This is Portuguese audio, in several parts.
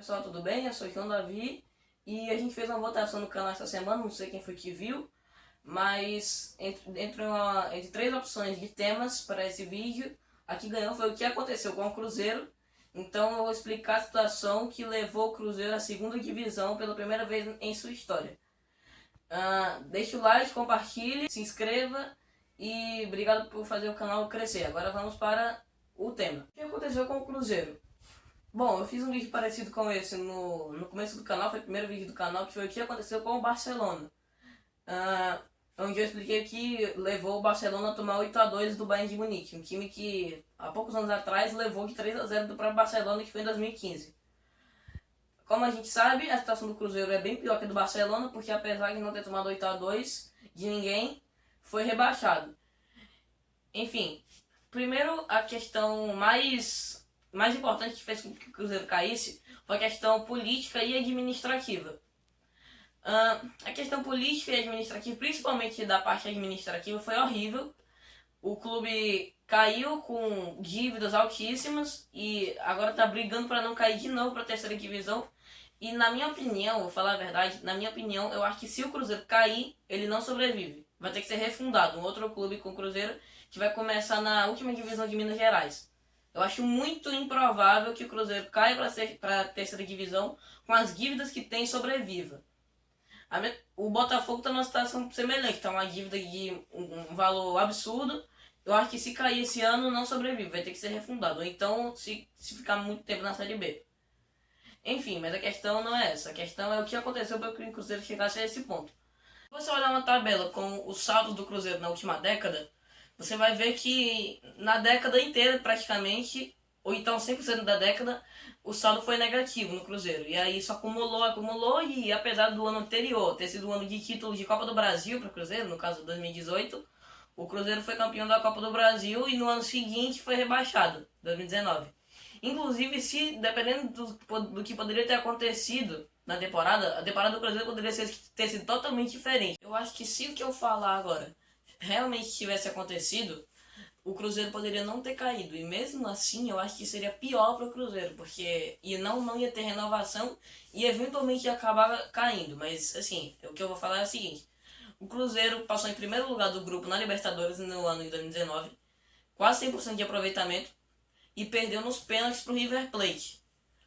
pessoal, tudo bem? Eu sou o João Davi e a gente fez uma votação no canal essa semana, não sei quem foi que viu, mas entre três opções de temas para esse vídeo, a que ganhou foi o que aconteceu com o Cruzeiro. Então eu vou explicar a situação que levou o Cruzeiro à segunda divisão pela primeira vez em sua história. Deixe o like, compartilhe, se inscreva e obrigado por fazer o canal crescer. Agora vamos para o tema. O que aconteceu com o Cruzeiro? Bom, eu fiz um vídeo parecido com esse no começo do canal, foi o primeiro vídeo do canal, que foi o que aconteceu com o Barcelona. Onde eu expliquei que levou o Barcelona a tomar 8-2 do Bayern de Munique, um time que há poucos anos atrás levou de 3-0 do próprio Barcelona, que foi em 2015. Como a gente sabe, a situação do Cruzeiro é bem pior que a do Barcelona, porque apesar de não ter tomado 8-2 de ninguém, foi rebaixado. Enfim, primeiro a questão mais importante que fez com que o Cruzeiro caísse foi a questão política e administrativa. A questão política e administrativa, principalmente da parte administrativa, foi horrível. O clube caiu com dívidas altíssimas e agora está brigando para não cair de novo para a terceira divisão. E na minha opinião, vou falar a verdade, na minha opinião, eu acho que se o Cruzeiro cair, ele não sobrevive. Vai ter que ser refundado, um outro clube com o Cruzeiro que vai começar na última divisão de Minas Gerais. Eu acho muito improvável que o Cruzeiro caia para a terceira divisão com as dívidas que tem e sobreviva. O Botafogo está numa situação semelhante, está uma dívida de um valor absurdo. Eu acho que se cair esse ano não sobrevive, vai ter que ser refundado. Ou então se ficar muito tempo na Série B. Enfim, mas a questão não é essa. A questão é o que aconteceu para que o Cruzeiro chegasse a esse ponto. Se você olhar uma tabela com os saldos do Cruzeiro na última década, você vai ver que na década inteira, praticamente, ou então 100% da década, o saldo foi negativo no Cruzeiro. E aí isso acumulou, e apesar do ano anterior ter sido um ano de título de Copa do Brasil para o Cruzeiro, no caso 2018, o Cruzeiro foi campeão da Copa do Brasil e no ano seguinte foi rebaixado, 2019. Inclusive, se dependendo do que poderia ter acontecido na temporada, a temporada do Cruzeiro poderia ter sido totalmente diferente. Eu acho que se o que eu falar agora realmente tivesse acontecido, o Cruzeiro poderia não ter caído. E mesmo assim, eu acho que seria pior para o Cruzeiro, porque não ia ter renovação e eventualmente ia acabar caindo. Mas, assim, o que eu vou falar é o seguinte. O Cruzeiro passou em primeiro lugar do grupo na Libertadores no ano de 2019, quase 100% de aproveitamento, e perdeu nos pênaltis para o River Plate.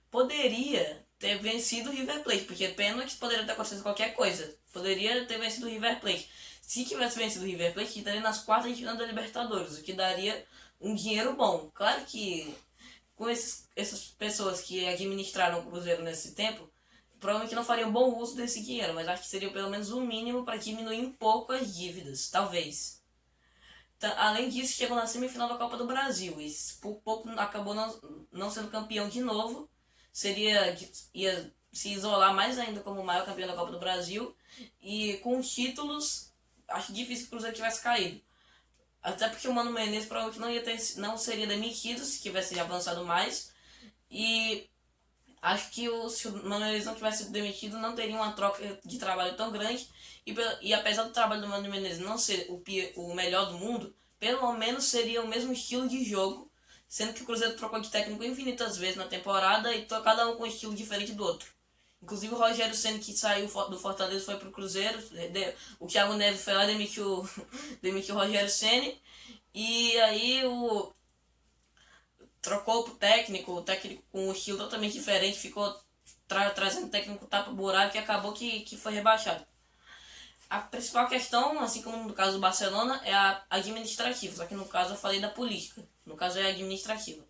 Poderia ter vencido o River Plate, porque pênaltis poderia ter acontecido qualquer coisa. Poderia ter vencido o River Plate. Se tivesse vencido o River Plate, estaria nas quartas de final da Libertadores, o que daria um dinheiro bom. Claro que com essas pessoas que administraram o Cruzeiro nesse tempo, provavelmente não fariam bom uso desse dinheiro, mas acho que seria pelo menos o mínimo para diminuir um pouco as dívidas, talvez. Além disso, chegou na semifinal da Copa do Brasil e por pouco acabou não sendo campeão de novo. Ia se isolar mais ainda como o maior campeão da Copa do Brasil. E com os títulos, acho difícil que o Cruzeiro tivesse caído. Até porque o Mano Menezes provavelmente não seria demitido se tivesse avançado mais. E acho que se o Mano Menezes não tivesse sido demitido, não teria uma troca de trabalho tão grande. E apesar do trabalho do Mano Menezes não ser o melhor do mundo, pelo menos seria o mesmo estilo de jogo, sendo que o Cruzeiro trocou de técnico infinitas vezes na temporada e cada um com um estilo diferente do outro. Inclusive o Rogério Ceni, que saiu do Fortaleza, foi pro Cruzeiro. O Thiago Neves foi lá e demitiu o Rogério Ceni. E aí trocou pro técnico, o técnico com um estilo totalmente diferente, ficou trazendo o técnico tapa-buraco e acabou que foi rebaixado. A principal questão, assim como no caso do Barcelona, é a administrativa, só que no caso eu falei da política, no caso é a administrativa.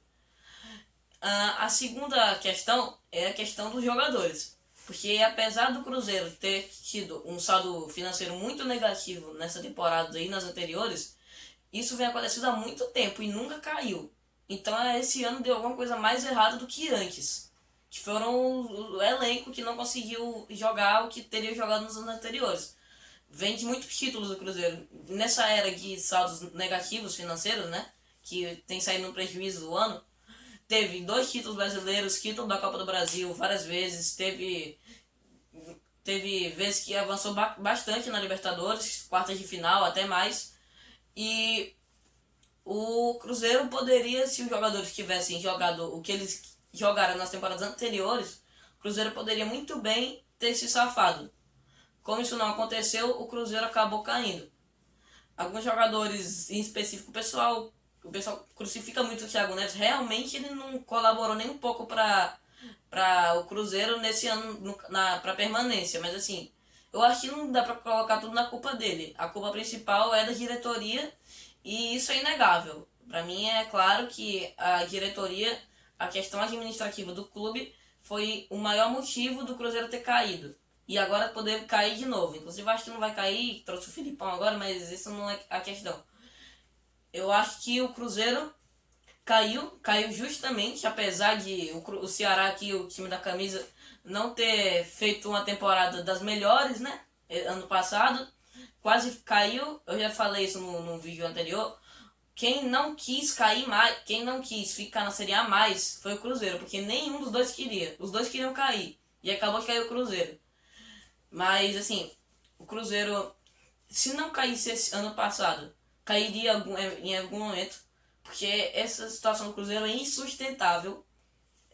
A segunda questão é a questão dos jogadores, porque apesar do Cruzeiro ter tido um saldo financeiro muito negativo nessa temporada e nas anteriores, isso vem acontecendo há muito tempo e nunca caiu. Então esse ano deu alguma coisa mais errada do que antes, que foram o elenco que não conseguiu jogar o que teria jogado nos anos anteriores. Vem de muitos títulos do Cruzeiro. Nessa era de saldos negativos financeiros, né? Que tem saído no prejuízo do ano. Teve 2 títulos brasileiros, título da Copa do Brasil várias vezes. Teve vezes que avançou bastante na Libertadores, quartas de final, até mais. E o Cruzeiro poderia, se os jogadores tivessem jogado o que eles jogaram nas temporadas anteriores, o Cruzeiro poderia muito bem ter se safado. Como isso não aconteceu, o Cruzeiro acabou caindo. Alguns jogadores, em específico o pessoal crucifica muito o Thiago Neves. Realmente ele não colaborou nem um pouco para o Cruzeiro nesse ano para permanência. Mas assim, eu acho que não dá para colocar tudo na culpa dele. A culpa principal é da diretoria e isso é inegável. Para mim é claro que a diretoria, a questão administrativa do clube foi o maior motivo do Cruzeiro ter caído. E agora poder cair de novo. Inclusive acho que não vai cair, trouxe o Filipão agora, mas isso não é a questão. Eu acho que o Cruzeiro caiu justamente, apesar de o Ceará aqui, o time da camisa, não ter feito uma temporada das melhores, né? Ano passado, quase caiu. Eu já falei isso no vídeo anterior. Quem não quis cair mais, quem não quis ficar na Série A mais foi o Cruzeiro, porque nenhum dos dois queria. Os dois queriam cair. E acabou que caiu o Cruzeiro. Mas assim, o Cruzeiro, se não caísse esse ano passado, cairia em algum momento, porque essa situação do Cruzeiro é insustentável.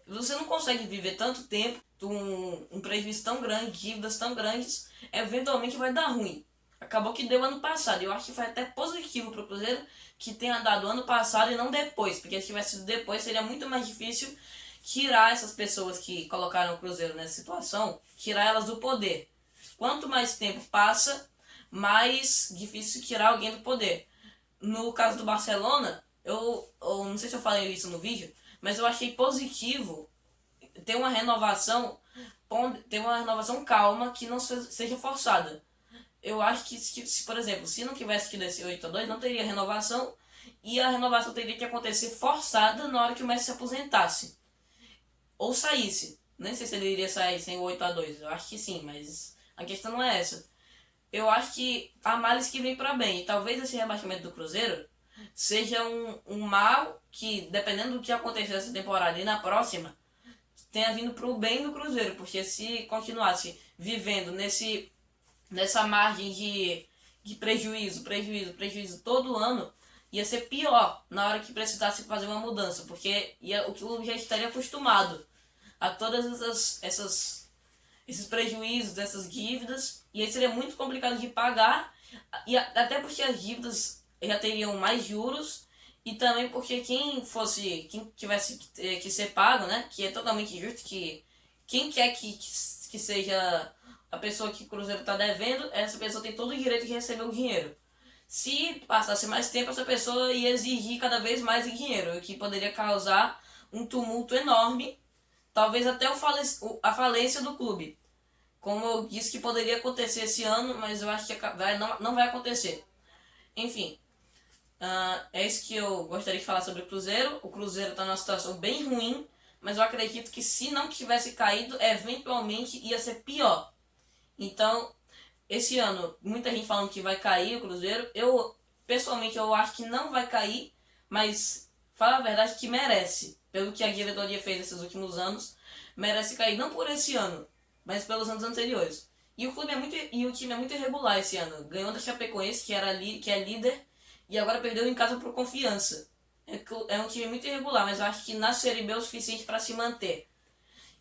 Você não consegue viver tanto tempo, um prejuízo tão grande, dívidas tão grandes, eventualmente vai dar ruim. Acabou que deu ano passado. Eu acho que foi até positivo para o Cruzeiro que tenha dado ano passado e não depois, porque se tivesse sido depois seria muito mais difícil tirar essas pessoas que colocaram o Cruzeiro nessa situação, tirar elas do poder. Quanto mais tempo passa, mais difícil tirar alguém do poder. No caso do Barcelona, eu não sei se eu falei isso no vídeo, mas eu achei positivo ter uma renovação, calma, que não seja forçada. Eu acho que, se, por exemplo, se não tivesse tido esse 8-2, não teria renovação, e a renovação teria que acontecer forçada na hora que o Messi se aposentasse. Ou saísse. Nem sei se ele iria sair sem o 8-2, eu acho que sim, mas a questão não é essa. Eu acho que há males que vem para bem. E talvez esse rebaixamento do Cruzeiro seja um mal que, dependendo do que acontecer essa temporada e na próxima, tenha vindo para o bem do Cruzeiro. Porque se continuasse vivendo nessa margem de prejuízo todo ano, ia ser pior na hora que precisasse fazer uma mudança. Porque o clube já estaria acostumado a todas esses prejuízos, essas dívidas, e aí seria muito complicado de pagar, e até porque as dívidas já teriam mais juros, e também porque quem tivesse que ser pago, né, que é totalmente justo, que quem quer que seja a pessoa que o Cruzeiro está devendo, essa pessoa tem todo o direito de receber o dinheiro. Se passasse mais tempo, essa pessoa ia exigir cada vez mais dinheiro, o que poderia causar um tumulto enorme, talvez até a falência do clube. Como eu disse que poderia acontecer esse ano, mas eu acho que não vai acontecer. Enfim, é isso que eu gostaria de falar sobre o Cruzeiro. O Cruzeiro está numa situação bem ruim, mas eu acredito que se não tivesse caído, eventualmente ia ser pior. Então, esse ano, muita gente falando que vai cair o Cruzeiro. Pessoalmente, eu acho que não vai cair, mas, fala a verdade, que merece. Pelo que a diretoria fez nesses últimos anos, merece cair. Não por esse ano, mas pelos anos anteriores. E o time é muito irregular esse ano. Ganhou da Chapecoense, que é líder, e agora perdeu em casa por Confiança. É um time muito irregular, mas eu acho que na Série B é o suficiente para se manter.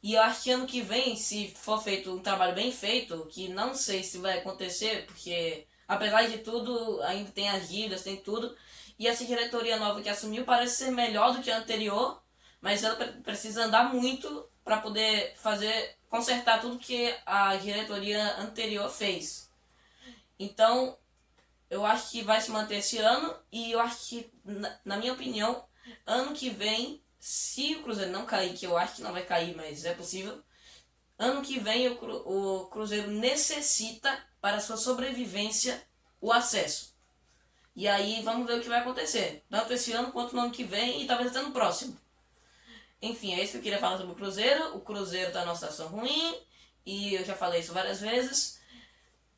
E eu acho que ano que vem, se for feito um trabalho bem feito, que não sei se vai acontecer, porque apesar de tudo, ainda tem as dívidas, tem tudo. E essa diretoria nova que assumiu parece ser melhor do que a anterior, mas ela precisa andar muito para poder consertar tudo que a diretoria anterior fez. Então, eu acho que vai se manter esse ano, e eu acho que, na minha opinião, ano que vem, se o Cruzeiro não cair, que eu acho que não vai cair, mas é possível, ano que vem o Cruzeiro necessita, para sua sobrevivência, o acesso. E aí vamos ver o que vai acontecer, tanto esse ano quanto no ano que vem e talvez até no próximo. Enfim, é isso que eu queria falar sobre o Cruzeiro. O Cruzeiro está numa situação ruim, e eu já falei isso várias vezes.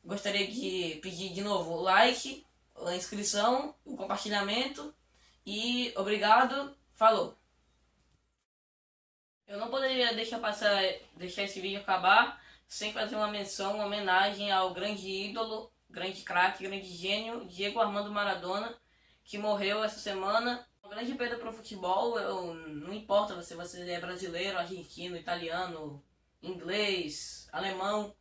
Gostaria de pedir de novo o like, a inscrição, o compartilhamento, e obrigado, falou! Eu não poderia deixar esse vídeo acabar sem fazer uma menção, uma homenagem ao grande ídolo, grande craque, grande gênio, Diego Armando Maradona, que morreu essa semana. Uma grande perda para o futebol. Não importa se você é brasileiro, argentino, italiano, inglês, alemão.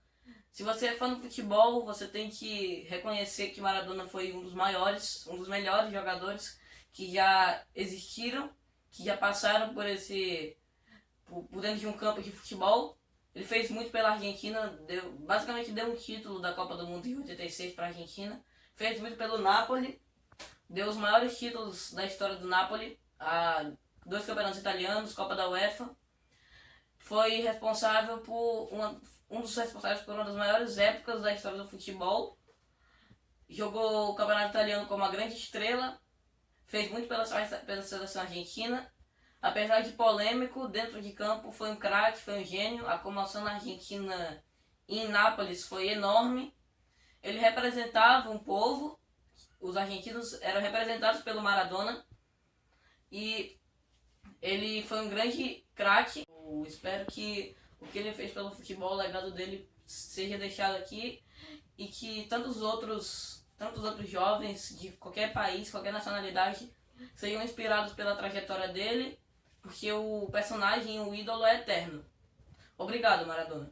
Se você é fã do futebol, você tem que reconhecer que Maradona foi um dos maiores, um dos melhores jogadores que já existiram, que já passaram por dentro de um campo de futebol. Ele fez muito pela Argentina, basicamente deu um título da Copa do Mundo em 86 para a Argentina. Fez muito pelo Napoli, deu os maiores títulos da história do Napoli, a 2 campeonatos italianos, Copa da UEFA. Foi responsável um dos responsáveis por uma das maiores épocas da história do futebol. Jogou o campeonato italiano como uma grande estrela, fez muito pela seleção argentina. Apesar de polêmico, dentro de campo foi um craque, foi um gênio. A comoção na Argentina e em Nápoles foi enorme. Ele representava um povo, os argentinos eram representados pelo Maradona e ele foi um grande craque. Eu espero que o que ele fez pelo futebol, o legado dele seja deixado aqui e que tantos outros jovens de qualquer país, qualquer nacionalidade sejam inspirados pela trajetória dele, porque o personagem, o ídolo é eterno. Obrigado, Maradona.